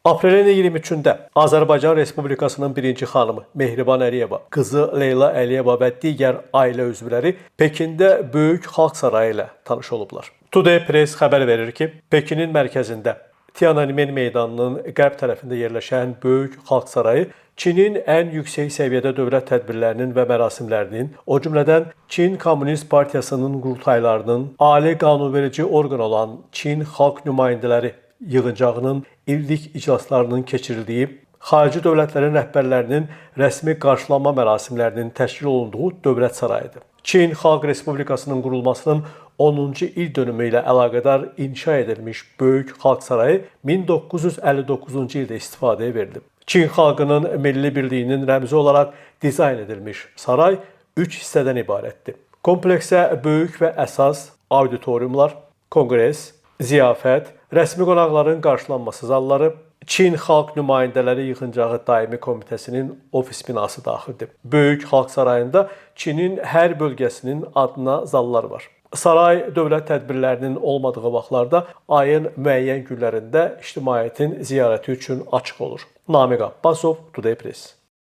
Aprelin 23-də Azərbaycan Respublikasının birinci xanımı Mehriban Əliyeva, qızı Leyla Əliyeva və digər ailə üzvləri Pekində Böyük Xalq Sarayı ilə tanış olublar. Today Press xəbər verir ki, Pekinin mərkəzində Tiananmen meydanının qərb tərəfində yerləşən Böyük Xalq Sarayı Çinin ən yüksək səviyyədə dövlət tədbirlərinin və mərasimlərinin, o cümlədən Çin Kommunist Partiyasının qurultaylarının, ali qanunverici orqan olan Çin Xalq nümayəndələri yığıncağının illik iclaslarının keçirildiyi, xarici dövlətlərin rəhbərlərinin rəsmi qarşılanma mərasimlərinin təşkil olunduğu dövlət sarayıdır. Çin Xalq Respublikasının qurulmasının 10-cu il dönümü ilə əlaqədar inşa edilmiş Böyük Xalq Sarayı 1959-cu ildə istifadəyə verilib. Çin xalqının milli birliyinin rəmzi olaraq dizayn edilmiş saray 3 hissədən ibarətdir. Kompleksə böyük və əsas auditoriumlar, konqres, ziyafət, rəsmi qonaqların qarşılanması zalları, Çin Xalq Nümayəndələri Yığıncağı Daimi Komitəsinin ofis binası daxildir. Böyük Xalq Sarayında Çinin hər bölgəsinin adına zallar var. Saray dövlət tədbirlərinin olmadığı vaxtlarda ayın müəyyən günlərində ictimaiyyətin ziyarəti üçün açıq olur. Namiq Abbasov, Today Press.